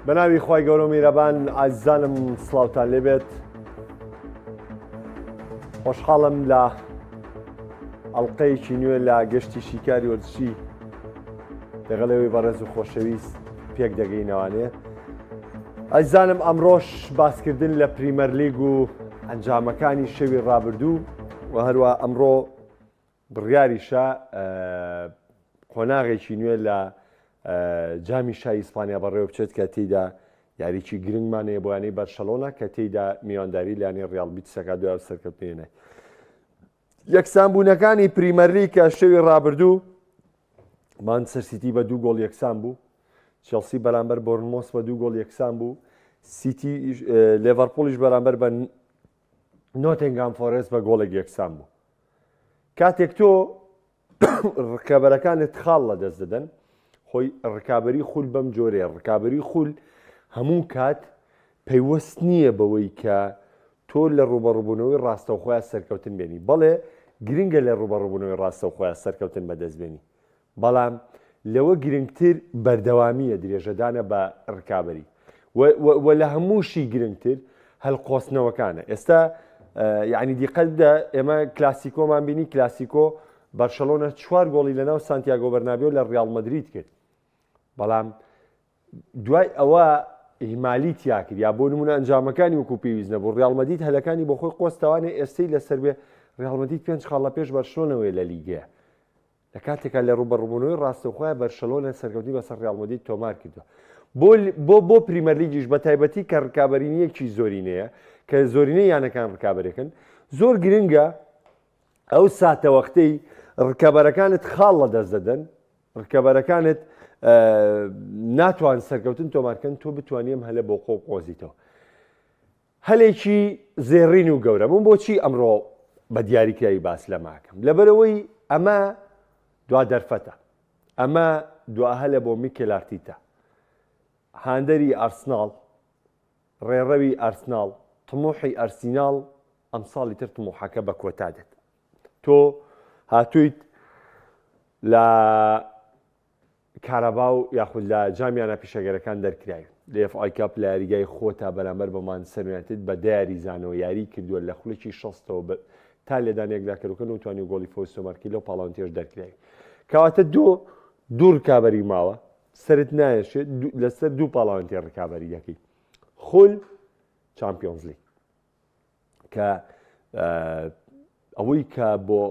بەناوی خی گەورە و میرەبان ئازیزانم سڵاوتان لێبێت. خۆشحاڵم لە ئەڵلقەیەکی نوێ لە گەشتی شیکاری وەرزشی لەگەڵەوەی بەڕێز و خۆشەویست پێک دەگەینەوانێ. ئازیزانم ئەمڕۆژ باسکردن لە پریمەر لیگ و ئەنجامەکانی شەوی ڕابردوو و هەروە ئەمڕۆ بڕیاریشە قۆناغێکی نوێ لە جامی شای ئیسپانیا بەڕێوە بچێت کە تێیدا یاریکی گرنگمانەیە بۆیانەی بەرشەلۆنا کە تێیدا میوانداری لایەنی ڕیال بیتسەکە دوای سەرکەوتنێنێ. یەکسانبوونەکانی پریمەر لیگ کە شەوی ڕابردوو مانچستەر سیتی بە 2 گۆڵ یەکسان بوو، چێلسی بەرامبەر بۆرنمۆس بە 2 گۆڵ یەکسان بوو، سیتی لێڤەرپۆلیش بەرامبەر بە نۆتینگهام فۆرست بە گۆڵێک یەکسان بوو. کاتێک تۆ ڕکابەرەکانت خاڵ لە دەست دەدەن، خۆی ڕکابەری خول بەم جۆرەیە. ڕکابەری خول هەموو کات پەیوەست نییە بەوەی کە تۆ لە ڕوبەڕووبوونەوەی ڕاستەوخۆیان سەرکەوتن بێنی، بەڵێ گرنگە لە ڕوبەڕووبوونەوەی ڕاستەوخۆیان سەرکەوتن بەدەستبێنی، بەڵام لەوە گرنگتر بەردەوامیە درێژەدانە بە ڕکابەری و لە هەمووشی گرنگتر هەڵقۆستنەوەکانە. ئێستا یعنی دیقەتدا ئێمە کلاسیکۆمان بینی، کلاسیکۆ بەرشەلۆنە 4 گۆڵی لەناو سانتیاگۆ بەرنابێو لە ڕیال مەدرید کرد، بەڵام دوای ئەوە ئیهمالی تیا کرد یا بۆ نمونە ئەنجامەکانی وەکو پێویست نەبوو. ڕیال مەدرید هەلەکانی بۆ خۆی قۆستەوانێ ئێستەی لەسەر بێ. ڕیال مەدرید 5 خاڵ لە پێش بەرشەلۆنەوەی لە لیگەیە، لە کاتێکا لە ڕوبەڕووبوونەوەی ڕاستەوخۆیە بەرشەلۆنە سەرکەوتنی بەسەر ڕیال مەدرید تۆمار کردووە. بۆ پریمەر لیگیش بە تایبەتی کە ڕکابەرینیەکی زۆرینەیە کە زۆرینەی یانەکان ڕکابەرەکەن، زۆر گرنگە ئەو ساتە وەختەی ڕکابەرەکانت خاڵ لە دەست دەدەن، ڕکابەرەکانت ناتوان سەرکەوتن تۆمارکەن، تۆ بتوانیم هەلە بۆ خۆ قۆزیتەوە. هەلێکی زێڕین و گەورە من بۆچی ئەمڕۆ بە دیاریکراوی باس لە ماکەم، لەبەرەوەی ئەمە دوا دەرفەتە، ئەمە دوا هەلە بۆ میکێل ئارتیتا، هاندەری ئارسناڵ، ڕێڕەوی ئارسناڵ، تموحی ئەرسیناڵ ئەم ساڵی تر تموحەکە بە کۆتا دێت. تۆ هاتوویت لە کارەباو یاخود لە جامیانە پیشەگەرەکان دەرکراوی لە FA کاپ لە یاریگای خۆتا بەرامبەر بە مانچستەر یونایتد بە دیاری زانەوە یاری کردووە لە خولێکی 6ەوە تا لێدانێکدا کەروکەن و توانی گۆڵی فۆز تۆمارکردی لەو پاڵاوانتێش دەرکراوی. کەواتە دوو ڕکابەری ماوە، سەرت نایەشێت لەسەر دوو پاڵاوانتێ ڕکابەری یەکەی خول چامپیۆنز لیگ، کە ئەوەی کە بۆ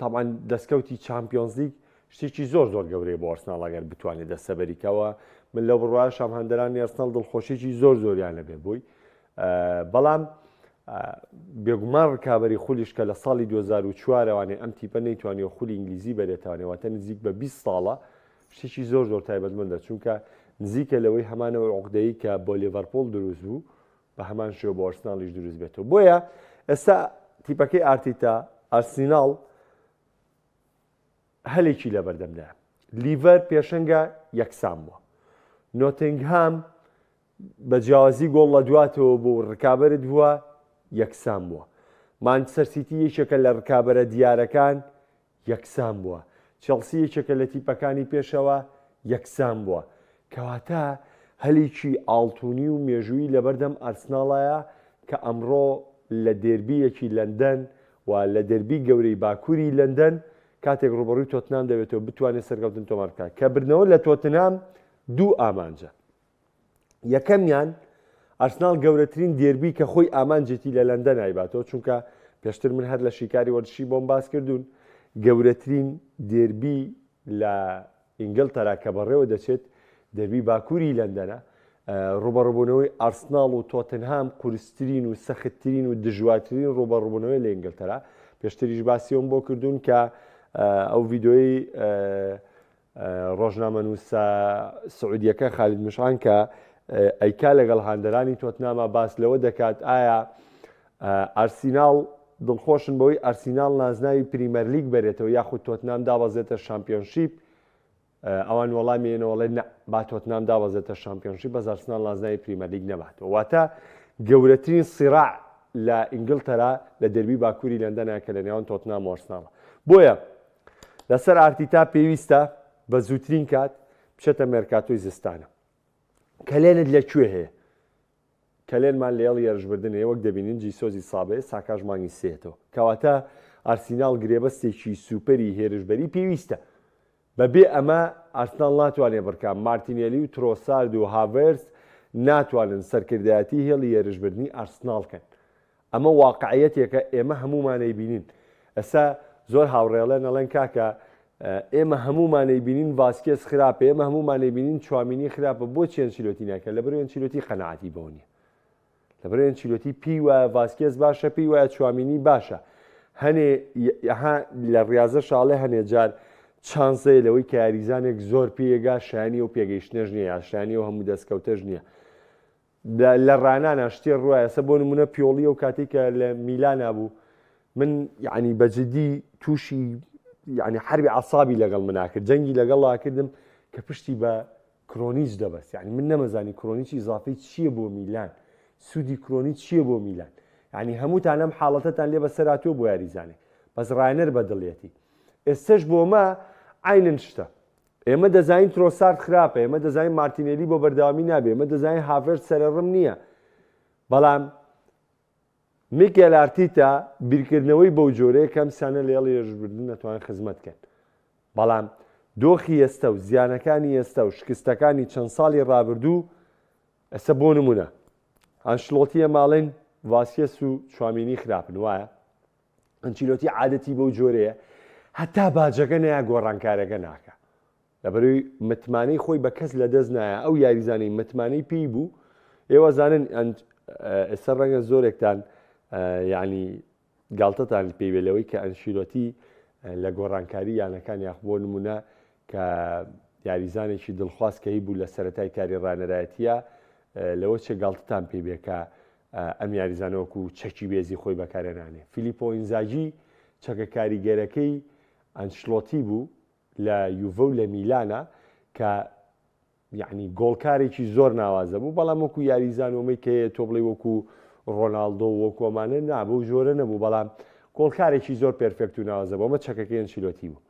تاوان دەستکەوتی چامپیۆنز لیگ شتێکی زۆر گەورەیە بۆ ئەرسناڵ ئەگەر بتوانێت دەستەبەریکەوە. من لەو بڕواایەشم هەندەرانی ئەرسناڵ دڵخۆشیێکی زۆریان لەبێ بووی، بەڵام بێگومان ڕکابەری خولیش کە لە ساڵی 2004وانێ ئەم تیپە نەیتوانێت خولی ئینگلیزی بەرێتوانێتواتە نزیک بە 20 ساڵە شتێکی زۆر تایبەتمەندە، چونکە نزیکە لەوەی هەمانەوە عقدەیە کە بۆ لێڤەرپۆڵ دروست بوو بە هەمان شێوە بۆ ئەرسناڵیش دروست بێتەوە. بۆیە ئێستا تیپەکەی ئارتیتا ئارسیناڵ هەلێکی لە بەردەمدا، لیڤەر پێشەنگە یەکسان بووە، نۆتینگهام بە جیاوازی گۆڵ لە دواتەوە بۆ ڕکابەرت بووە یەکسان بووە، مانچستەر سیتی یەکێکە لە ڕکابەرە دیارەکان یەکسان بووە، چێلسی یەکێکە لە تیپەکانی پێشەوە یەکسان بووە. کەواتە هەلێکی ئاڵتوونی و مێژووی لە بەردەم ئارسناڵایە کە ئەمڕۆ لە دێربیەکی لەندەن و لە دەربی گەورەی باکووری لەندەن کاتێک ڕوبەڕووی تۆتنام دەبێتەوە بتوانێت سەرکەوتن تۆمار بکات، کە بردنەوە لە تۆتنام دوو ئامانجە. یەکەمیان ئارسناڵ گەورەترین دێربی کە خۆی ئامانجێتی لە لەندەن ئایباتەوە، چونکە پێشتر من هەر لە شیکاری وەرزشی بۆم باس کردوون، گەورەترین دێربی لە ئینگلتەرا کە بەڕێوە دەچێت دەربی باکووری لەندەنە. ڕوبەڕووبوونەوەی ئارسناڵ و تۆتنهام قورسترین و سەختترین و دژوارترین ڕوبەڕووبوونەوەی لە ئینگلتەرا. پێشتریش باسیەوەم بۆ کردوون کە ئەو ڤیدۆی ڕۆژنامە نووسە سعودیەکە خالید مشعان کە ئەیکا لەگەڵ هاندەرانی تۆتنامە باس لەوە دەکات ئایا ئارسیناڵ دڵخۆشن بەوەی ئارسیناڵ نازناوی پریمەر لیگ بێتەوە یاخود تۆتنام دابەزێتە شامپیۆنشیپ، ئەوان وەڵامیێنەوەڵێ با تۆتنام دابەزێتە شامپیۆنشیپ بەس ئارسناڵ نازناوی پریمەر لیگ نەباتەوە. واتە گەورەترین سیراع لە ئینگلتەرا لە دەربی باکووری لەندەنە کە لە نێوان تۆتنام و ئارسناڵە. بۆیە لەسەر ئارتیتا پێویستە بە زووترین کات بچێتە مێرکاتۆی زستانە. کەلێنت لەکوێ هەیە کەلێنمان لە هێڵی هێرشبردن هەیە وەک دەبینین جیسۆزی سابێ ساکاژ مانگی سێتەوە کەواتە ئارسینال گرێبەستێکی سوپەری هێرشبەری پێویستە بەبێ ئەمە ئارسنال ناتوانێت بڕکان مارتینێلی و ترۆسارد و هاڤێرس ناتوانن سەرکردایەتی هێڵی هێرشبردنی ئارسناڵکەن ئەمە واقعەتێکە ئێمە هەمومانەی بینین ئەسا زۆر هاوڕێڵە نەڵێن کاکە ئێمە هەمومانەی بینین ڤاسکێز خراپە ئێمە هەمومانەی بینین چوامینی خراپە بۆ چێن چیلۆتی ناکە لەبەر چیلۆتی قەنەعەتی بۆ نییە لەبەر چیلۆتی پێی وایە ڤاسکێز باشە پێی وایە چوامینی باشە هەنێ لە ڕاضە شاڵێ هەنێ جار چانسەیە لەوەی کە یاریزانێک زۆر پێگا شانی و پێگەیشتنەژ نییە یاشانی و هەموو دەستکەوتەژ نییە لە ڕانانە شتێ ڕایە سە بۆ نمونە پیۆڵی و کاتێکە لە میلانە بوو من یعنی بەجددی تووشی یعنی حربی عسابی لەگەڵ مناکرد جەنگی لەگەڵا کردم کە پشتی بە کرۆنیچ دەبەست یعنی من نەمەزانی کرۆنیچی زافی چییە بۆ میلان سوودی کرۆنی چییە بۆ میلان یعنی هەمووتان ئەم حاڵەتەتان لێ بەسەراتوە بۆ یاریزانێ بەس ڕاینەر بەدڵێتی ئێستش بۆمە عینن شتە ئێمە دەزانین ترۆسارد خراپە ئێمە دەزانین مارتینێلی بۆ بەردەوامی نابێ ئێمە دەزانین هاڤێرس سەرڕم نییە بەڵام میکێل ئارتیتا بیرکردنەوەی بەو جۆرەیە کەم سانە لە هێڵی هێرشبردن نەتوانن خزمەتکەن بەڵام دۆخی ئێستا و زیانەکانی ئێستا و شکستەکانی چەند ساڵی ڕابردوو ئەستا بۆ نمونە ئەنشلۆتیە ماڵێن ڤاسکێس و چوامینی خراپن وایە ئەنچیلۆتی عادەتی بەو جۆرەیە هەتا باجەکە نەیە گۆڕانکارەکە ناکە لەبەروی متمانەی خۆی بە کەس لە دەست نایە ئەو یاریزانەی متمانەی پێی بوو ئێوە زانن ئێستا ڕەنگە زۆرێکتان یعنی گاڵتەتان پێوێلەوەی کە ئەنشیلۆتی لە گۆڕانکاری یانەکان یاخ بۆ نمونە کە یاریزانێکی دڵخواست کە هی بوو لە سەرەتای کاری ڕانەرایەتیە لەوە چێ گاڵتتان پێبێکە ئەم یاریزانەوەکو چەکی بێزی خۆی بەکارێنانێ فیلیپۆ ئینزاجی چەکە کاریگەرەکەی ئەنشلۆتی بوو لە یوڤە و لە میلانە کە یعنی گۆڵکارێکی زۆر ناوازە بوو بەڵام وەکو یاریزان ومەی کە تۆ بڵێ وەکو ڕۆناڵدۆ وەکۆمانە نابوو جۆرە نەبوو بەڵام گۆڵکارێکی زۆر پێرفێکت و ناوازە بۆ ئەمە چەکەکەی ئەنشیلۆتی بوو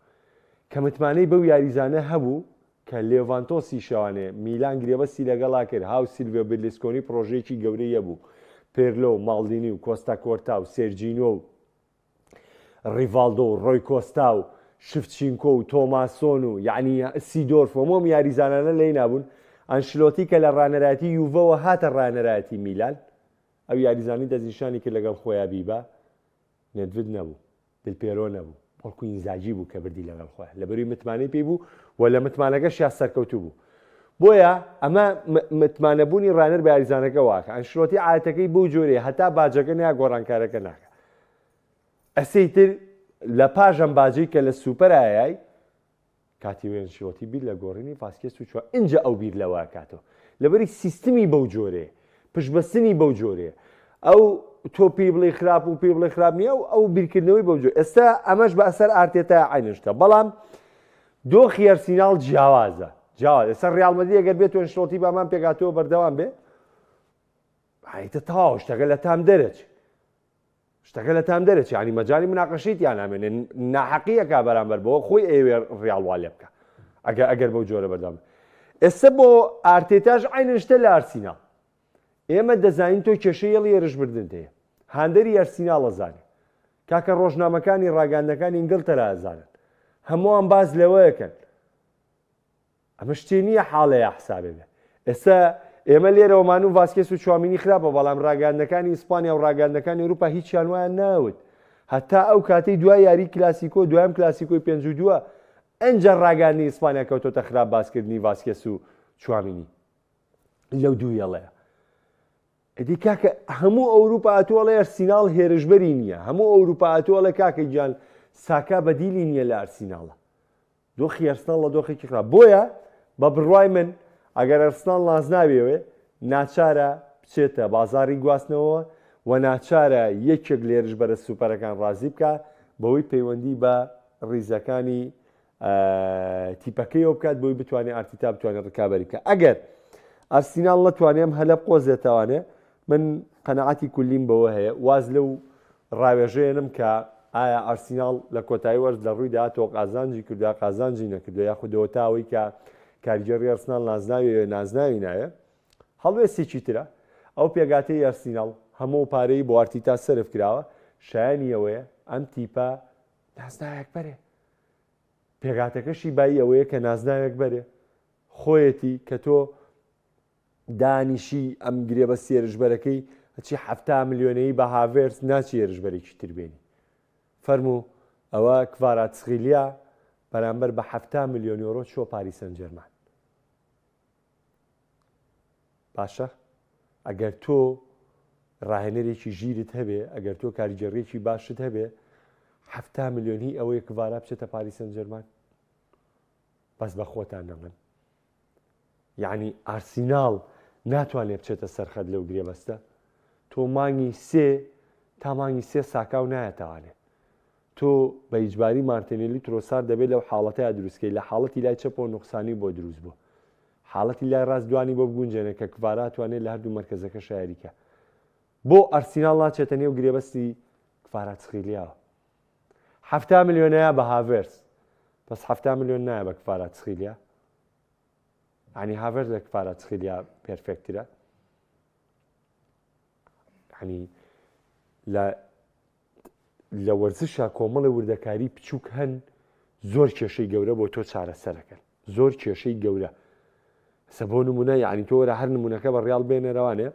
کە متمانەی بەو یاریزانە هەبوو کە لێڤانتۆسی شەوانێ میلان گرێبەستی لەگەڵا کرد هاو سیلڤیۆ بێرلوسکۆنی پرۆژەیەکی گەورەیە بوو پێرلۆ و ماڵدینی و کۆستا کۆرتا و سێرجینۆ و ریڤالدۆ و ڕۆی کۆستا و شفتچینکۆ و تۆماسۆن و یعنی سیدۆرف ومۆم یاریزانانە لێی نابوون ئەنشلۆتی کە لە ڕانەرایەتی یوڤەوە هاتە ڕانەرایەتی میلان ئەو یاریزانی دەستنیشانی کرد لەگەڵ خۆیان بیبە نێدڤد نەبوو دلپێرۆ نەبوو بەڵکو ئینزاجی بوو کە بردی لەگەڵ خۆیان لەبەروی متمانەی پێی بوو و لە متمانەکەش یا سەرکەوتوو بوو بۆیە ئەمە متمانەبوونی ڕانەر بە یاریزانەکە واکە ئەنشلۆتی عادەتەکەی بەو جۆرەیە هەتا باجەکە نیا گۆڕانکارەکە ناکە ئەسەیتر لە پاژەم باجەی کە لە سوپەرایای کاتی ئەنشلۆتی بیر لە گۆڕینی ڤاسکێز و چوە ئینجا ئەو بیر لەوە کاتەوە لەبەری سیستمی بەو جۆرەیە پشتبەستنی بەو جۆرەیە ئەو تۆ پێی بڵێ خراپ و پێی بڵێ خراپ نییە و ئەو بیرکردنەوەی بەو جۆر ئێستا ئەمەش بە ئەسەر ئارتێتە عینشتە بەڵام دۆخی ئەرسیناڵ جیاوازە جیاواز ئێستا ڕیال مەدرید ئەگەر بێت ئەنشلۆتی بامان پێگاتەوە بەردەوام بێ هایتە تەواو شتەکە لە تام دەرەچێت شتەکە لە تام دەرەچێت ینی مەجای مناقەشەیت یان نامێنێ ناحەقیەکە بەرامبەر بەوە خۆی ئێوێ ڕیال وا لێ بکە ئەگەر بەو جۆرە بەردەوام ئێستا بۆ ئارتێتاش عینن شتە لە ئەرسیناڵ ئێمە دەزانین تۆ کێشەی هێڵی هێرشبردن هەیە هاندەری ئەرسیناڵ ئەزانێ کاکە ڕۆژنامەکانی ڕاگەاندەکانی ئینگلتەرا ئەزانن هەمووان باز لەوەیەکەن ئەمە شتێ نییە حاڵەیە حسابێ بێ ئێستا ئێمە لێرەوەمان و ڤاسکێز و چوامینی خراپە بەڵام ڕاگەاندەکانی ئیسپانیا و ڕاگەاندەکانی ئەوروپا هیچیان وایان ناوت هەتا ئەو کاتەی دوای یاری کلاسیکۆ دوایەم کلاسیکۆی 52 ئەنجا ڕاگەاندنی ئیسپانیا کەوتۆتە خراپ باسکردنی ڤاسکێز و چوامینی لەو دوو یەڵەیە ئەدی کاکە هەموو ئەوروپا ئەتووەڵێ ئەرسیناڵ هێرشبەری نییە هەموو ئەوروپا ئەتووەڵێ کاکەی گیان ساکا بەدیلی نییە لە ئەرسیناڵە دۆخی ئەرسناڵ لە دۆخێکی خراپ بۆیە بە بڕوای من ئەگەر ئەرسناڵ ناز نابێوێ ناچارە بچێتە بازاری گواستنەوە و ناچارە یەکێک لێرش بەرە سوپەرەکان ڕازی بکە بەوەی پەیوەندی بە ڕیزەکانی تیپەکەیەوە بکات بۆی بتوانێت ئارتیتا بتوانێت ڕکابەری بکە ئەگەر ئەرسیناڵ نەتوانێم هەلە بقۆزێتەوانێ من قەنەعەتی کولیم بەوە هەیە واز لەو ڕاوێژەیەنم کە ئایا ئەرسیناڵ لە کۆتایی وەرز لە ڕوویدا تۆ قازانجی کردو قازانجی نەکردو یاخودەوە تاوەی کە کاریگەری ئەرسناڵ نازناوی نازناوی نایە هەڵوێستێکی ترە ئەو پێگاتەی ئەرسیناڵ هەموو پارەی بۆ ئارتیتا سەرف کراوە شایانی ئەوەیە ئەم تیپە نازناوێک بەرێ پێگاتەکەشی بای ئەوەیە کە نازناوێک بەرێ خۆیەتی کە تۆ دانیشی ئەم گرێ بە سێرژبەرەکەی هەچی 7 ملیۆنەی بە هاڤێرس ناچی ێرژبەرێکی تربێنی فەرموو ئەوە کڤاراتسخیلیا بەرامبەر بە 7 ملیۆن یۆرۆ چۆ پاریس سەن ژەرمان باشە ئەگەر تۆ ڕاهێنەرێکی ژیرت هەبێ ئەگەر تۆ کاریگەڕێکی باشت هەبێ 7 ملیۆنی ئەوەیە کڤارا بچێتە پاریس سەن ژەرمان بەس بە خۆتان نەڵێن یعنی ئارسیناڵ ناتوانێت بچێتە سەرخەت لەو گرێبەستە تۆ مانگی تا مانگی سێ ساکاو نایەتەوانێ تۆ بە ئیجباری مارتینێلی ترۆسار دەبێت لەو حاڵەتەیە دروستکەی لە حاڵەتی لای چەپ و نوقسانی بۆ دروست بوو حاڵەتی لای ڕاست دوانی بۆ بگونجێنە کە کڤارا توانێت لە هەردوو مەرکەزەکە شاریکە بۆ ئەرسیناڵ ناچێتە نێو گرێبەستی کڤاراتسخیلیاوە 7 ملیۆنەیە بە هاڤێرس بەس 7 ملیۆن نایە بە کڤاراتسخیلیا ینی هاڤێرس لە کڤاراتسخیلیا پێرفێکترە ینی لە وەرزشە کۆمەڵی وردەکاری بچووک هەن زۆر کێشەی گەورە بۆ تۆ چارەسەرەکەن زۆر کێشەی گەورە سە بۆ نمونە یعنی تۆ وەرە هەر نمونونەکە بە ڕیاڵ بێنەرەوانێ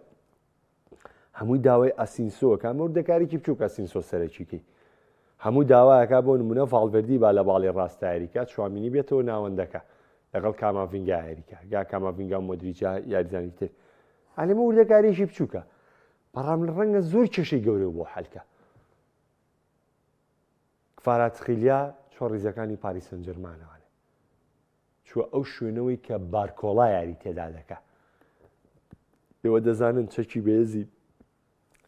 هەمووی داوای ئەسینسۆکە وردەکارێکی بچووک ئەسینسۆ سەرەکیکەی هەموو داوایەکە بۆ نمونە ڤاڵڤێردی با لە باڵی ڕاستایریکە چوامینی بێتەوە ناوەندەکە لەگەڵ کاماڤینگا هێریکە گا کاماڤینگا مۆدریجا یاریزانی تر ئەلێمە وردەکاریشی بچووکە بەڕام لە ڕەنگە زۆر کێشەی گەورە بۆ حەلکە کڤاراتسخیلیا چۆ ڕیزەکانی پاریس سەن ژەرمانەوانێ چووە ئەو شوێنەوەی کە بارکۆڵا یاری تێدا دەکا ئێوە دەزانن چەکی بەهێزی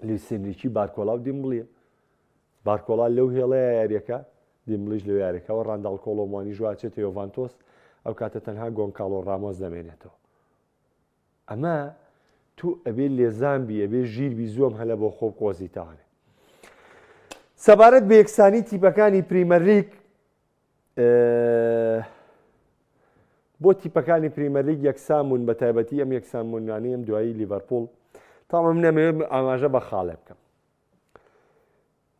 لویس ئێنریکی بارکۆڵا و دیمبڵیە بارکۆڵا لەو هێڵەیە یاریەکە دیمبڵیش لەو یاریەکەەوە ڕانداڵ کۆڵۆمانی ژواچێتە یۆڤانتۆس ئەو کاتە تەنها گۆنکاڵۆ ڕامۆز دەمێنێتەوە ئەمە تو ئەبێ لێزانبی ئەبێ ژیربی زۆم هەلە بۆ خۆ قۆزیتەوانێ سەبارەت بە یەکسانی تیپەکانی پریمەر لیگ بۆ تیپەکانی پریمەر لیگ یەکسانبوون بە تایبەتی ئەم یەکسانبوونانەی ئەم دوایی لیڤەرپوڵ تاڵم نەمەوێت ئاماژە بە خاڵێ بکەم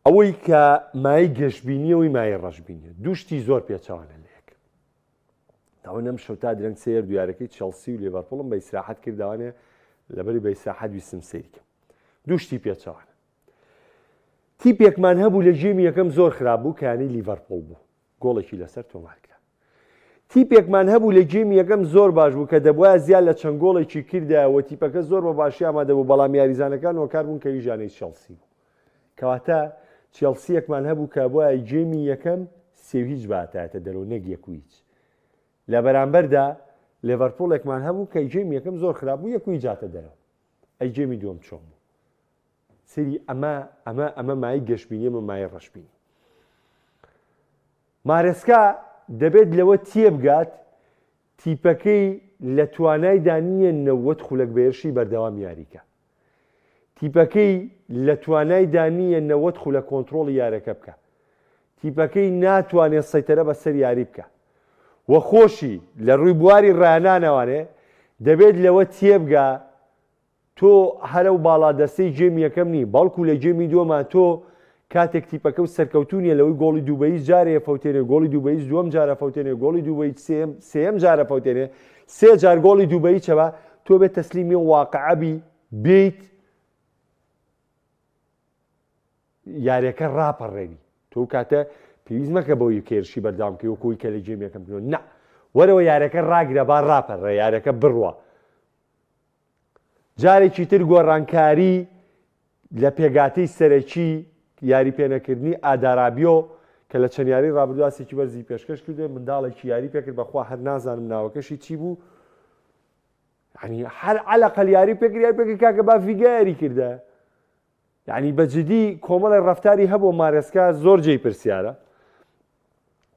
ئەوەی کە مای گەشتبینیەوەی مای ڕەشبینیە دووشتی زۆر پێچەوانە لە یەک داوای نەم شەو تا درەنگ سێر دویارەکەی چەڵسی و لیڤەرپوڵم بە ئیسراحەت کردوانێ لەبەری بە ئیسراحەت ویستم سەیرکەم دووشتی پێچەوانە تیپێکمان هەبوو لە ژێمی یەکەم زۆر خراپ بوو کە یانەی لیڤەرپوڵ بوو گۆڵێکی لەسەر تۆمار کرا تیپێکمان هەبوو لە ژێمی یەکەم زۆر باش بوو کە دەبوایە زیاد لە چەند گۆڵێکی کردایەوە تیپەکە زۆر بە باشی ئامادە بوو بەڵام یاریزانەکان وەکار بوون کە ویژانەی چێڵسی بوو کەواتە چێڵسیەکمان هەبوو کە بۆیە ژێمی یەکەم سێو هیچ باتایەتە دەرەوە نەک یەک و هیچ لە بەرامبەردا لیڤەرپوڵێکمان هەبوو کە ژێمی یەکەم زۆر خراپ بوو یەک و هیچاتە دەرەوە ئەی ژێمی دووەم چۆن بوو سری ئەمە مای گەشتبینی ئەمە مای ڕەشبینی مارێسکا دەبێت لەوە تێبگات تیپەکەی لە توانای دانیە 90 خولەک بەهێرشی بەردەوام یاریکە تیپەکەی لە توانای دانیە 90 خولە کۆنتترۆڵی یارەکە بکە تیپەکەی ناتوانێت سەیتەرە بەسەر یاری بکە وە خۆشی لە ڕووی بواری ڕانانەوانێ دەبێت لەوە تێبگا تۆ هەرە و باڵا دەستەی ژێمی یەکەم نی بەڵکو لە ژێمی دووەمان تۆ کاتێک تیپەکە و سەرکەوتونیە لەوەی گۆڵی دووبەی جارێ فەوتێنێ گۆڵی دووبەی دووەم جارە فەوتێنێ گۆڵی دووبەی سێم جارە فەوتێنێ سێ جار گۆڵی دووبەی چەبە تۆ بێت تەسلیمی واقعەبی بیت یاریەکە ڕاپەڕێنی تۆ کاتە پێویست مەکە بەوەی کێرشی بەردەوامکەی وەکوی کە لە ژێمی یەکەم بکەوە نە وەرەوە یاریەکە ڕاگرە با ڕاپەڕێ یاریەکە بڕوە جارێکی تر گۆڕانکاری لە پێگاتەی سەرەکی یاری پێنەکردنی ئادارابیۆ کە لە چەند یاری ڕابردواسێکی بەرزی پێشکەش کردێ منداڵێکی یاری پێکرد بەخوا هەر نازانم ناوەکەشی چی بوو یعنی هەر عەلەقەل یاری پێکرد یاری پێکرد کاکە با ڤیگا یاری کردە یعنی بەجددی کۆمەڵی ڕەفتاری هەبوو مارێسکا زۆر جێی پرسیارە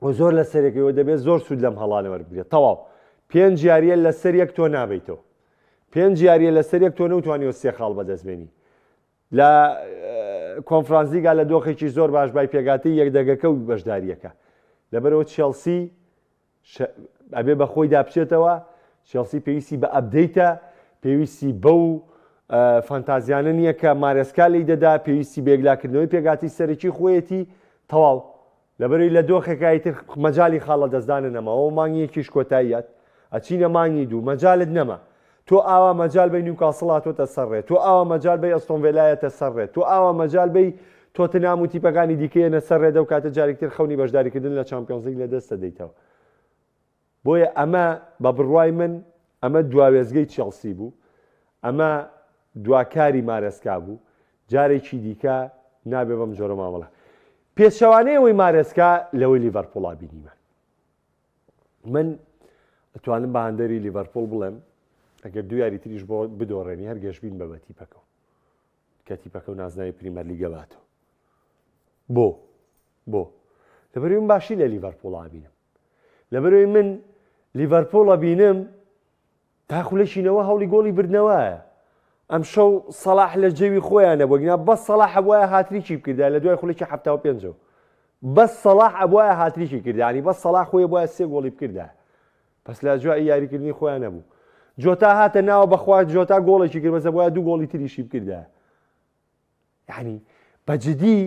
و زۆر لە سەرێکەوە دەبێت زۆر سوود لەم هەڵانە وەربگرێت تەواو 5 یاریە لەسەر یەک تۆ نابیتەوە 5 یاریە لەسەر یەک تۆ نەوتوانیەوە 3 خاڵ بەدەستبێنی لە کۆنفرانسیگا لە دۆخێکی زۆر باش بای پێگاتی یەکدەگەکە و بەشداریەکە لەبەرەوە چێڵسی ئەبێ بە خۆی دابچێتەوە چێڵسی پێویستی بە ئەپدەیتە پێویستی بەو فانتازیانە نییە کە مارێسکا لی دەدا، پێویستی بێگلاکردنەوەی پێگاتی سەرەکی خۆیەتی تەواو لەبەرەوەی لە دۆخێکایتر مەجای خاڵە دەستدانە نەماەوە مانگیەکیش کۆتاییات ئەچینە مانگی دوو مەجالت نەما تۆ ئاوا مەجال بەی نیوکاسڵاتۆتە سەرڕێت تۆ ئاوا مەجال بەی ئەستۆن ڤێلایەتە سەرڕێت تۆ ئاوا مەجال بەی تۆتنهام و تیپەکانی دیکەیەنە سەرڕێدە و کاتە جارێکتر خەونی بەشداریکردن لە چامپیۆنز لیگ لە دەستە دەیتەوە. بۆیە ئەمە بە بڕوای من ئەمە دواوێزگەی چێڵسی بوو، ئەمە دواکاری مارێسکا بوو، جارێکی دیکە نابێ بەم جۆرە مامەڵە. پێچەوانەیەوەی مارێسکا لەوەی لیڤەرپوڵا بینیمە. من ئەتوانم بە هەندەری لیڤەرپوڵ بڵێم ئەگەر دو یاری تریش بۆ بدۆڕێنی هەر گەشتبین بە تیپەکە و کە تیپەکە و نازناوی پریمەر لیگە باتەوە. بۆ لەبەرەوەی من باشی لە لیڤەرپوڵا بینم، لەبەرەوەی من لیڤەرپوڵە بینم تاخولەشینەوە هەوڵی گۆڵی بردنەوەیە. ئەم شەو سەلاح لە جێوی خۆیانە بۆگینا بەس سەلاح هەبوایە هاتریکی بکردا لە دوای خولێکی 75 بەس سەلاح هەبوایە هاتریکی کردانی بەس سەلاح خۆی بۆیە 3 گۆڵی بکردا، پس لە جوای یاریکردنی خۆیان نەبوو. جۆتا هاتە ناوە بەخوا جۆتا گۆڵێکی کرد بەس بۆیە 2 گۆڵی تریشی بکردا. یعنی بەجددی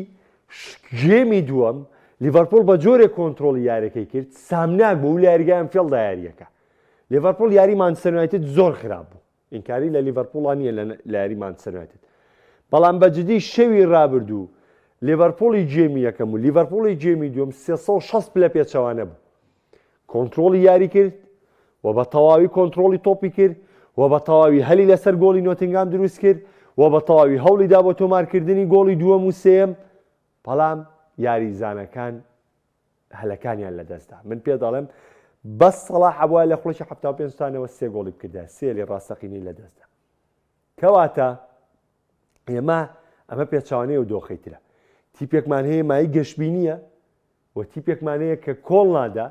گێمی دووەم لیڤەرپوڵ بە جۆرێک کۆنتترۆلی یاریەکەی کرد سامناک بوو لە یاریگایان فێڵدا یاریەکە. لیڤەرپوڵ یاری مانچستەر یونایتد زۆر خراپ بوو، ئینکاری لە لیڤەرپوڵا نییە لە یاری مانچستەر یونایتد، بەڵام بەجددی شەوی ڕابردوو لیڤەرپوڵی جێمی یەکەم و لیڤەرپوڵی جێمی دووەم 360 پلە پێچەوانە بوو. کۆنتترۆلی یاری کرد و بە تەواوی کۆنتترۆلی تۆپی کرد و بە تەواوی هەلی لەسەر گۆڵی نۆتینگام دروست کرد و بە تەواوی هەوڵیدا بۆ تۆمارکردنی گۆڵی دووەم و سێم، بەڵام یاریزانەکان هەلەکانیان لەدەستدا. من پێ دەڵێم بەس سەلاح هەبوایە لە خوڵێکی 75 3 گۆڵی بکردا، 3 لێ ڕاستەقینی لەدەستدا. کەواتە ئەمە پێچوانەیە و دۆخەی ترە. تیپێکمان هەیە مای گەشتبینیە و تیپێکمان هەیە کە کۆڵ نادا،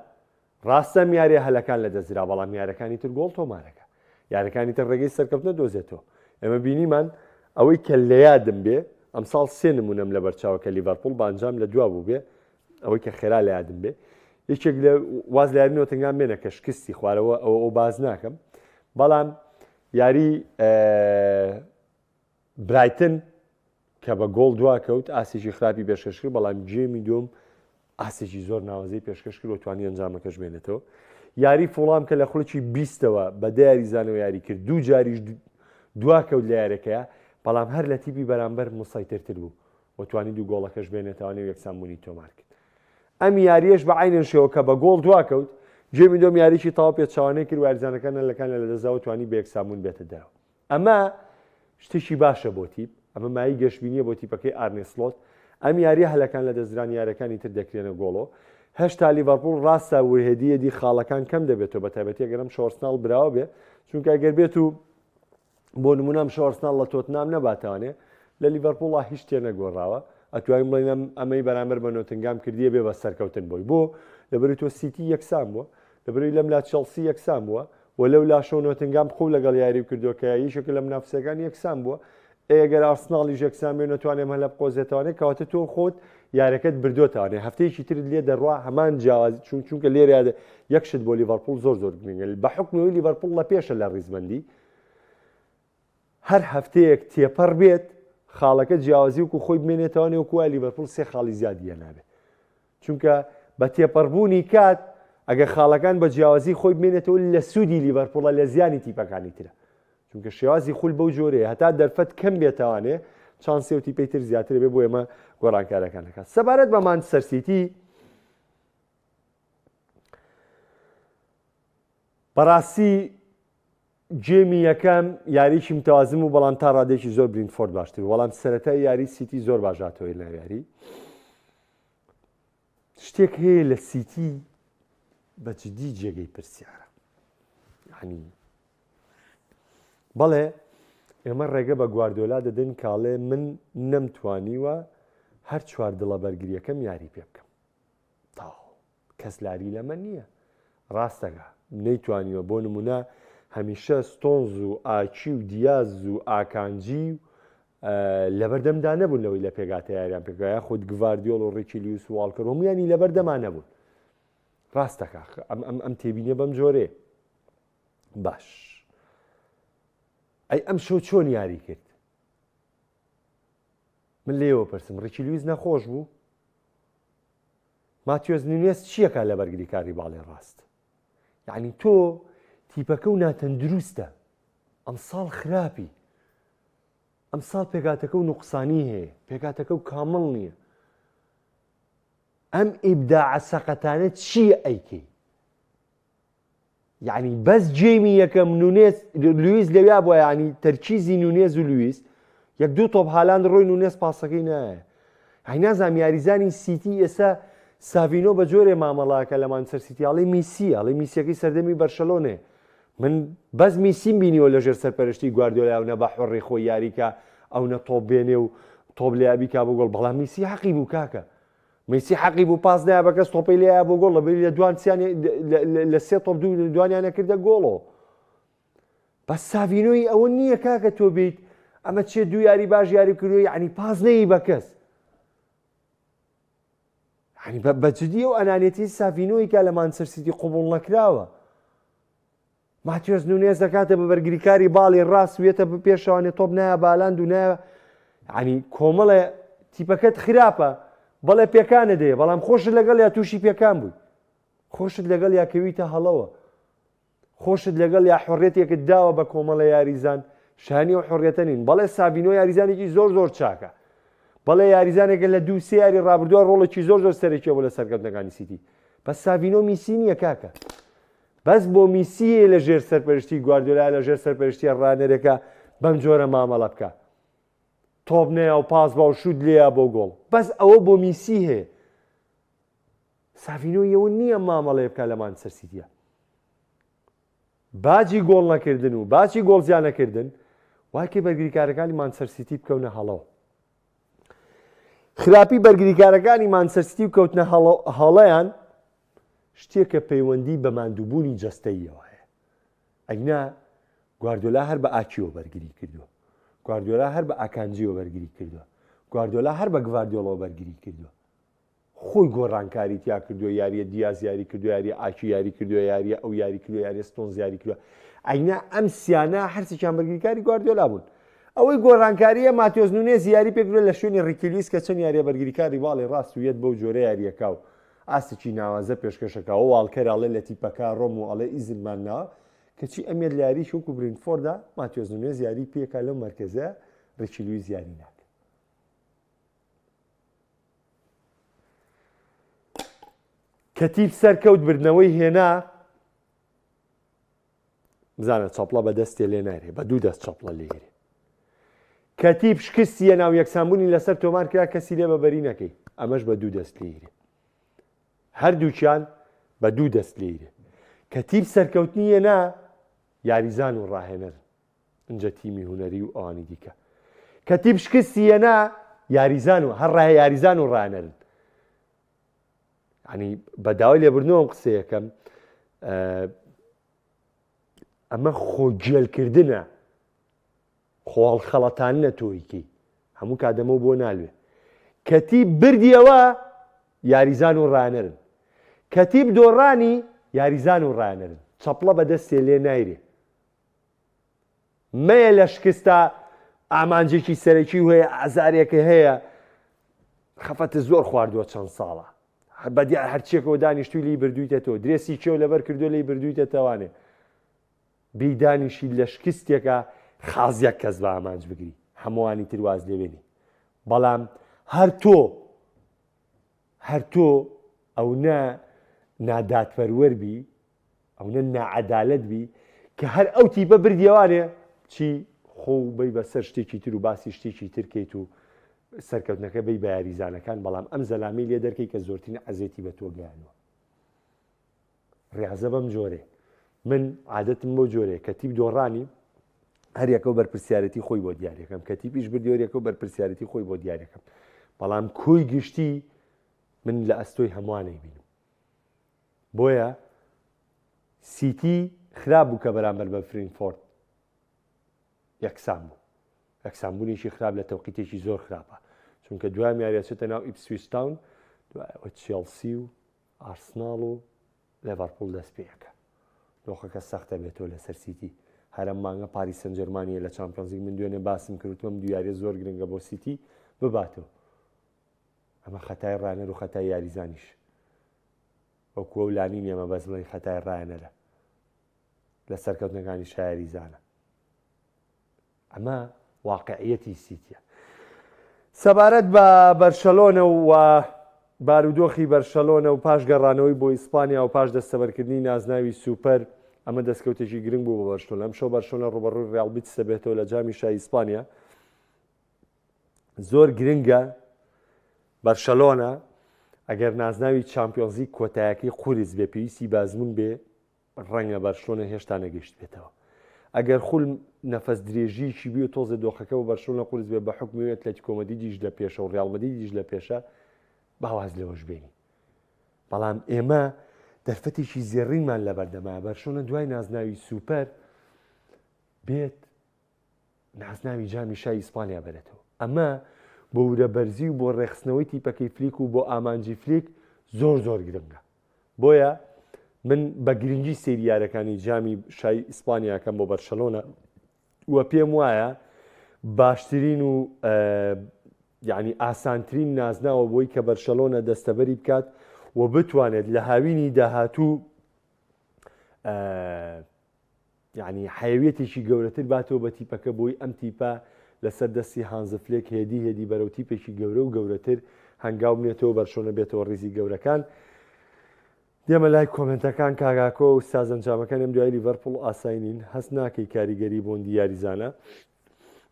ڕاستە میارێ هەلەکان لەدەسترا، بەڵام یارەکانی تر گۆڵ تۆمارەکە، یارەکانی تر ڕێگەی سەرکەوتنە دۆزێتەوە. ئێمە بینیمان ئەوەی کە لە یادم بێ ئەمساڵ 3 نمونەم لە بەرچاوەکە لیڤەرپوڵ بانجام لە دوا بوو بێ، ئەوەی کە خێرا لە یادم بێ یەکێک لە واز لە یاری نۆتینگام بێنە کە شکستی خوارەوە ئەو باز ناکەم، بەڵام یاری برایتن کە بە گۆڵ دواکەوت ئاسێکی خراپی پێشکەش کرد، بەڵام جێمی دوم ئاسێکی زۆر ناوازەی پێشکەش کرد و توانی ئەنجامەکەش بێنێتەوە. یاری فۆڵام کە لە خوڵێکی 20ەوە بە دەیاری زانەوە یاری کرد، 2 جاریش دواکەوت لە یارەکەیە، بەڵام هەر لە تیپی بەرامبەر مسەیترتر بوو و توانی 2 گۆڵەکەش بێنێتەوە و یەکسانبوونی تۆمار کرد. ئەم یاریەش بە عینەن شێوە کە بە گۆڵ دواکەوت جێمی دۆم یاریی تاوا پێچوانەی کرد و یاریزانەکان لەکانە لە دەستەوە توانی بە یەکسانبوون بێتە دەرەوە. ئەمە شتێکی باشە بۆ تیپ، ئەمە مای گەشتبینیە بۆ تیپەکەی ئارنێ سلۆت. ئەم یاریە هەلەکان لە دەستدران یارەکانی تر دەکرێنە گۆڵەوە. هەشتا لیڤەرپوڵ ڕاستە وهێدیەدی خاڵەکان کەم دەبێتەوە بە تایبەتی ئەگەرم شۆرسناڵ براوە بێ، چونکە ئەگەر بێت و بۆ نمونەم شۆرسناڵ لە تۆتنام نەباتوانێ لە لیڤەرپوڵا هیچ تێ نەگۆڕاوە، ئەتوانین بڵێن ئەمەی بەرامبەر بە نۆتینگام کردیە بێ بە سەرکەوتن بۆی بۆ لەبەری تۆ سیتی یەکسان بووە، لەبەری لەم لا چەڵسی یەکسان بووە و لەو لاشۆ نۆتینگام خوب لەگەڵ یاری کردووە کە یەکێک لە منافسەکان یەکسان بووە. ئەگەر ئارسناڵیش یەکسان بێ نەتوانێم هەلە بقۆزێتوانێت کەواتە تۆ خۆت یارەکەت بردوتوانێ هەفتەیەکی ترت لێ دەڕوا هەمان جیاوازی چونکە لێرە یەکشت بۆ لیڤەرپوڵ زۆر گرنگە بە حکمەوەی لیڤەرپوڵ لە پێشە لە ڕیزبەندی هەر هەفتەیەک تێپەڕ بێت خاڵەکە جیاوازی وکو خۆی بمێنێتوانێ وکووە لیڤەرپوڵ 3 خاڵی زیادیە نابێت، چونکە بە تێپەڕبوونی کات ئەگەر خاڵەکان بە جیاوازی خۆی بمێنێتەوە لە سوودی لیڤەرپوڵە لە زیانی تیپەکانی ترە، چونکە شێوازی خول بەو جۆرەیە هەتا دەرفەت کەم بێتوانێ چانسی و تیپەی تر زیاتر بێ بۆ ئێمە گۆڕانکارەکان دەکات. سەبارەت بە مانچستەر سیتی بەڕاستی جێمی یەکەم یاریکی متەوازن و بەڵام تا ڕادێکی زۆر برینفۆرد باشتر، بەڵام سەرەتای یاری سیتی زۆر باشاتەوەی لە یاری. شتێک هەیە لە سیتی بەجددی جێگەی پرسیارە، یعنی بەڵێ ئێمە ڕێگە بە گواردیۆلا دەدەن کاڵێ من نەمتوانیوە هەر چواردڵە بەرگریەکەم یاری پێ بکەم، کەس لاری لەمە نییە، ڕاستەکە نەیتوانیوە. بۆ نمونە هەمیشە ستۆنز و ئاچی و دیاز و ئاکانجی و لەبەردەمدا نەبوون لەوەی لە پێگاتە یاریان پێگایە خۆت گواردیۆڵ و ڕێکیلیوس و واڵکەر هەموویانی لەبەردەمان نەبوون. ڕاستەکە ئەم تێبینیە بەم جۆرێ باش. ئەی ئەم شەو چۆن یاری کرد؟ من لێوە پرسم ڕیکی لویس نەخۆش بوو؟ ماتیۆس نونێس چیەکە لە بەرگریکاری باڵێ ڕاست؟ یعنی تۆ تیپەکە و ناتەندروستە، ئەم ساڵ خراپی، ئەم ساڵ پێکاتەکە و نوقسانی هەیە، پێکاتەکە و کامڵ نییە. ئەم ئیبداعە سەقەتانە چییە ئەیکەی؟ یعنی بەس جێمی یەکەم نونێس لویس لەویا بووە، یعنی تەرکیزی نونێز و لویس یەک دوو تۆپ هالاند ڕۆی نونێس پاسەکەی نایە. هەی نازانم یاریزانی سیتی ئێستا ساڤینۆ بە جۆرێ مامەڵاکە لە مانچستەر سیتی ئەڵێ میسیە، ئەڵێ میسیەکەی سەردەمی بەرشەلۆنێ. من بەس میسیم بینیوە لەژێر سەرپەرشتی گواردیۆلا و نەبا حۆڕێ خۆی یاریکە ئەو نە تۆپ بێنێ و تۆپ لە یابی کا بۆ گۆڵ. بەڵام میسی حەقی بوو کاکە، میسی حەقی بوو پاس نایە بە کەس تۆپەی لێیە بۆ گۆڵ، لەبەری لە دوان لە سێ تۆپ دوو دوانیانە کردە گۆڵەوە. بەس ساڤینۆی ئەوە نییە کاکە تۆ بیت ئەمە چێ دوو یاری باش یاری کردووە یعنی پاس نەیی بە کەس. یعنی بەجددی ئەو ئەنانێتی ساڤینۆی کە لە مانچستەر سیتی قبوڵ نەکراوە. ماتیۆس نونێز دەکاتە بە بەرگریکاری باڵی ڕاست وێتە پێشەوانێ تۆپ نایە بالاند و نایە، یعنی کۆمەڵێ تیپەکەت خراپە بەڵێ پێکانە دێ، بەڵام خۆشت لەگەڵ یا تووشی پێکان بووی، خۆشت لەگەڵ یا کەویتە هەڵەوە، خۆشت لەگەڵ یا حڕێتێکت داوە بە کۆمەڵە یاریزان شانی و حڕێتە نین. بەڵێ ساڤینۆ یاریزانێکی زۆر زۆر چاکە، بەڵێ یاریزانێکە لە دوو سێ یاری ڕابردووە ڕۆڵێکی زۆر زۆر سەرێکیە بۆ لە سەرکەوتنەکانی سیتی. بەس ساڤینۆ میسی نییە کاکە، بەس بۆ میسیە لە ژێر سەرپەرشتی گواردیۆلا لە ژێر سەرپەرشتیە ڕانەرێکە بەم جۆرە مامەڵە بکە، تۆپ نەیە و پاس با و شوود لێیە بۆ گۆڵ، بەس ئەوە بۆ میسی هەیە. ساڤینۆ ئەوە نییە مامەڵەیە بکە لە مانچستەر سیتیە. باجی گۆڵ نەکردن و باجی گۆڵ زیان نەکردن وایکێ بەرگریکارەکانی مانچستەر سیتی بکەونە هەڵەوە. خراپی بەرگریکارەکانی مانچستەر سیتی بکەوتنە هەڵەیان شتێکە پەیوەندی بە ماندووبوونی جەستەییەوە هەیە. ئەینا گواردیۆلا هەر بە ئاکیۆ بەرگری کردووە، گواردیۆلا هەر بە ئاکانجیۆ بەرگری کردووە، گواردیۆلا هەر بە گواردیۆڵەوە بەرگری کردووە. خۆی گۆڕانکاری تیا کردووە، یاریە دیاز یاری کردووە، یاریە ئاکی یاری کردووە، یاریە ئەو یاری کردووە، یاریە ستۆنز یاری کردووە. ئەینا ئەم سیانە هەرچێکیان بەرگریکاری گواردیۆلا بوون. ئەوەی گۆڕانکاریە ماتیۆس نونێز یاری پێکردووە لە شوێنی ڕیکی لویس کە چەند یاریە بەرگریکاری باڵی ڕاست و یەت بەو جۆرە یاریەکە و ئاستێکی ناوازە پێشکەشەکە و واڵکەر ئەڵێ لە تیپەکە ڕۆم و ئەڵێ ئیزلماننەوە کەچی ئەمێت لە یاری شوک و برینفۆردا ماتیۆس نونێز یاری پێکا لەو مەرکەزە ڕیکی لویس یاری ناکە. کەتیب سەرکەوت بردنەوەی هێنا بزانە چەپڵە بە دەستێ لێ نارێ، بە دوو دەست چەپڵە لێگرێ. کەتیب شکستیە ناو یەکسانبوونی لەسەر تۆمار کرا کەسی لێ بەبەری نەکەی، ئەمەش بە دوو دەست لێگرێ، هەردووچیان بە دوو دەست لێگرێ. کەتیب سەرکەوتنی هێنا یاریزان و ڕاهێنەر ئەنجە تیمی هونەری و ئەوانی دیکە. کەتیب شکستی هێنا یاریزان و هەر ڕای یاریزان و ڕانەرن. ینی بەداوای لێبوردنەوەم قسەیەکەم ئەمە خۆگێلکردنە، خۆڵخەڵەتانە تۆیکی هەموو کادەمە بۆ نالوێ. کەتیب بردیەوە یاریزان و ڕانەرن، کەتیب دۆڕانی یاریزان و ڕانەرن، چەپڵە بەدەستێ لێ نایرێ. مەیە لە شکستە ئامانجێکی سەرەکی و هەیە ئازارێکە هەیە خەفەتە زۆر خواردووە چەند ساڵە بەدی هەرچێکەوە دانیشتوی لی بردوویتەوە درێسی کێو لەبەر کردو لی بردوویتەوانێ بیدانیشی لە شکستێکە خازیەک کەس بە ئامانج بگری هەمووانی ترواز لێوێنی. بەڵام هەر تۆ ئەو نە نادادپەروەربی ئەو نە نائەدالەت بی کە هەر ئەو تیپە بردیەوانێ چی خۆ بەی بەسەر شتێکی تر و باسی شتێکی ترکەیت و سەرکەوتنەکە بەی بە یاریزانەکان. بەڵام ئەم زەلامی لێ دەرکەی کە زۆرترین عەزێتی بە تۆ گەیانوە. ڕێحەزە بەم جۆرێ من عادەتم بۆ جۆرێ کەتیب دۆڕانی هەریەکە و بەرپرسیارەتی خۆی بۆ دیارەکەم، کەتیبیش بردیۆریەکە و بەرپرسیارەتی خۆی بۆ دیارەکەم. بەڵام کۆی گشتی من لە ئەستۆی هەمووانەی بینم. بۆیە سیتی خراپ بوو کە بەرامبەر بە فرینکفۆرت یەکسان بوو، یەکسانبوونیشی خراپ لە تەوقیتێکی زۆر خراپە، چونکە دوام یاریەچێتە ناو ئیپسویچ تاون دوایەوە چێڵسی و ئارسناڵ و لێڤەرپوڵ دەست پێیەکە. دۆخەکە سەختە بێتەوە لەسەر سیتی هەرم مانگە پاریس سەن جەرمانیە لە چامپیۆنز لیگ من دوێنێ باسم کردوم دیارە زۆر گرنگە بۆ سیتی بباتەوە. ئەمە خەتای ڕانەر و خەتای یاریزانیش وەکووە و لانین ئێمە بەس بڵێن خەتای ڕایەنەرە لە سەرکەوتنەکانی شایریزانە. ئەمە واقعیەتی سیتیە. سەبارەت بە بەرشەلۆنە و بارودۆخی بەرشەلۆنە و پاش گەڕانەوەی بۆ ئیسپانیا و پاش دەستەبەرکردنی نازناوی سوپەر ئەمە دەستکەوتێکی گرنگ بوو بە بەرشەلۆنە. ئەم شەو بەرشەلۆنە ڕوبەڕووی ڕیال بیتیس دەبێتەوە لە جامی شای ئیسپانیا. زۆر گرنگە بەرشەلۆنە ئەگەر نازناوی چامپیۆنز لیگ کۆتاییەکەی قورس بێ پێویستی بازمون بێ ڕەنگە بەرشەلۆنە هێشتا نەگەیشت بێتەوە. ئەگەر خول نەفەس درێژیکی بی و تۆزە دۆخەکە و بەرشەلۆنە قورس بێ بە حکمی ئەتلێتیکۆ مەدریدیش لە پێشە و ڕیال مەدریدیش لە پێشە باواز لەوەش بێنی. بەڵام ئێمە دەرفەتێکی زێڕینمان لە بەردەما بەرشەلۆنە دوای نازناوی سوپەر بێت نازناوی جامی شای ئیسپانیا بێتەوە. ئەمە بۆ وورەبەرزی و بۆ ڕێخستنەوەی تیپەکەی فلیک و بۆ ئامانجی فلیک زۆر زۆر گرنگە. بۆیە من بە گرنگی سریارەکانی جامی شای ئیسپانیاکەم بۆ بەرشەلۆنە وە پێم وایە باشترین و یعنی ئاسانترین نازناوە بۆی کە بەرشەلۆنە دەستەبەری بکات و بتوانێت لە هاوینی داهاتوو یعنی حەیوێتێکی گەورەتر باتەوە بە تیپەکە بۆی ئەم تیپە لەسەر دەستی هانز فلێک هێدی بەرەو تیپێکی گەورە و گەورەتر هەنگاو بنێتەوە بەرشەلۆنە بێتەوە ڕیزی گەورەکان. دێمە لای کۆمنتەکان کاگاکۆ و سازەنجامەکان ئەم دوای لیڤەرپوڵ ئاساینین هەست ناکەی کاریگەری بۆندی یاریزانە.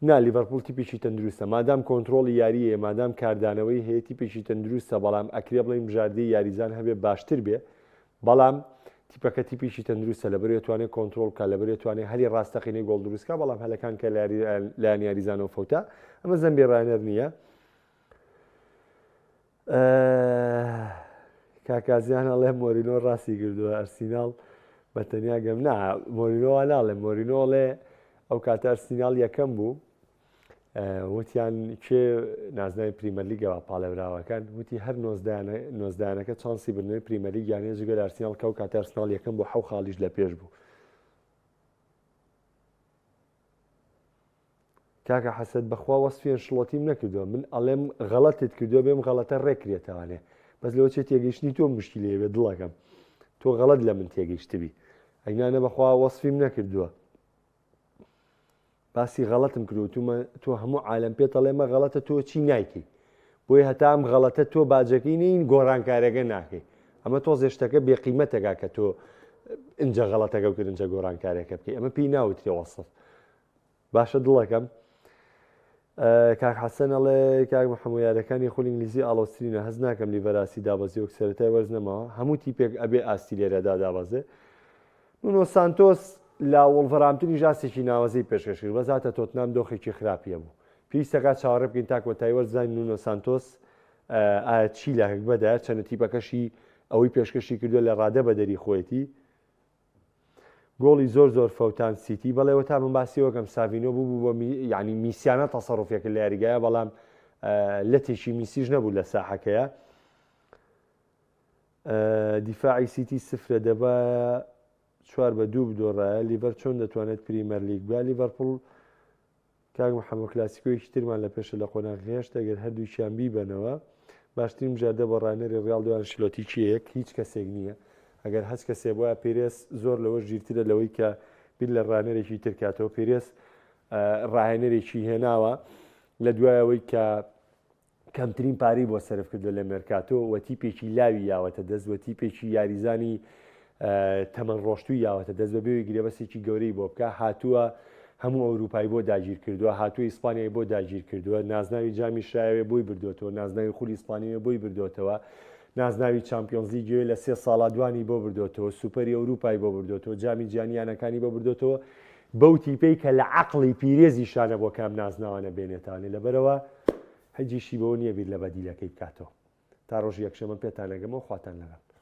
نا لیڤەرپوڵ تیپێکی تەندروستە مادام کۆنتترۆڵی یاریە مادام کاردانەوەی هەیە تیپێکی تەندروستە بەڵام ئەکرێ بڵێم ژاردەی یاریزان هەبێ باشتر بێ بەڵام تیپەکە تیپێکی تەندروستە لەبەر توانێت کۆنتترۆل کا لەبەر توانێت هەری ڕاستەقینەی گۆڵ دروستکە بەڵام هەلەکان کە لایەن یاریزانەوە فەوتە ئەمە زەمبی ڕایەنەر نییە. کاکازیان ئەڵێ مۆرینۆ ڕاستی کردووە ئەرسیناڵ بەتەنیا گەم نا مۆرینۆوە ناڵێ مۆرینۆڵێ ئەو کاتە ئەرسیناڵ یەکەم بوو وتیان کێ نازناوی پریمەرلیگەوە پاڵێراوەکان وتی هەر نۆزدانەکە چانسی بنەوەی پریمەرلیگ یانێ جگەل ئەرسیناڵ کە و کاتە ئەرسیناڵ یەکەم بۆ 7 خاڵیش لە پێش بوو. کاکە حەسەت بەخوا وەسفی ئەنشڵۆتیم نەکردووە من ئەڵێم غەڵەتت کردووە بێم غەڵەتە ڕێکرێتەوانێ بەس لەوە چێت تێگەیشتنی تۆ مشکلەیە بێ دڵەکەم تۆ غەڵەت لە من تێگەیشتبی ئەینانە بەخوا وەسفیم نەکردووە باسی غەڵەتم کردو تۆ هەموو عالەم پێت ئەڵێمە غەڵەتە تۆ چی نایکەی بۆی هەتا ئەم غەڵەتە تۆ باجەکەی نین گۆڕانکارەکە ناکەی ئەمە تۆ زێشتەکە بێقیمەتەکە کە تۆ ئینجا غەڵەتەکە و کرنجە گۆڕانکارێکە بکەی ئەمە پێی ناوترێ وەسف باشە دڵەکەم. کاک حەسەن ئەڵێ کاک محەموود یارەکانی خۆی ئینگلیزی ئاڵۆسترینە هەز ناکەم لیڤەراسی دابەزی و سەرەتای وەرزنەمەوە هەموو تیپێک ئەبێ ئاستی لێرەدا دابەزێ. نونۆ سانتۆس لە وڵڤەرهامپتۆنی ژاستێکی ناوەزەی پێشکەشکرد بەزاتە تۆتنام دۆخێکی خراپیە بوو پێویستەکە چاوەڕێ بکەین تا کۆتایی وەرزانی نونۆ سانتۆس ئایا چی لە بەدایە چەندە تیپەکەشی ئەوەی پێشکەشی کردووە لە ڕادە بە دەری خۆیەتی گۆڵی زۆر زۆر فەوتان سیتی بەڵێەوە تا من باسیەوەکەم ساڤینۆ بوو بۆ یعنی میسیانە تەسەڕوفێکە لە یاریگایە بەڵام لە تێکی میسیش نەبوو لە ساحەکەیە. دیفاعی سیتی سفرە دەبە 4-2 بدۆڕایە لیڤەر چۆن دەتوانێت پریمەر لیگ بە لیڤەرپوڵ کاک محەممەد کلاسیکۆیەکی ترمان لە پێشە لە قۆناغێشت ئەگەر هەردووچیان بیبەنەوە باشترین جادە بە ڕانەری ڕیال دوان شلۆتی چیەک هیچ کەسێک نییە ئەگەر هەست کەسێ بۆە پێرێس زۆر لەوە ژیرترە لەوەی کە بیر لە ڕانەرێکی ترکاتەوە پێرێس ڕاهێنەرێکی هێناوە لە دوایەوەی کە کەمترین پارەی بۆ سەرف کردو لە مێرکاتۆ وە تیپێکی لاوی یاوەتە دەست وە تیپێکی یاریزانی تەمەەن ڕۆشتوی یاوەتە دەست بەبێەوەی گرێبەسێکی گەورەی بۆ بکە هاتووە هەموو ئەوروپای بۆ داگیر کردووە هاتووی ئیسپانیای بۆ داگیر کردووە نازناوی جامی شایەوێ بۆی بردوێتەوە نازناوی خولی ئیسپانیوێ بۆی بردوێتەوە نازناوی چامپیۆنز لیگەوێ لە 3 ساڵە دوانی بۆ بردوێتەوە سوپەری ئەوروپای بۆ بردوێتەوە جامی جیهانیانەکانی بۆ بردوێتەوە بەو تیپەی کە لە عەقڵی پیرێزی شانە بۆ کام نازناوانە بێنێتوانێ لەبەرەوە هەجیشی بەوە نییە بیر لە بەدیلەکەی بکاتەوە تا ڕۆژی یەکشەمە پێتان ئەگەمەوە خواتان لەگەڵ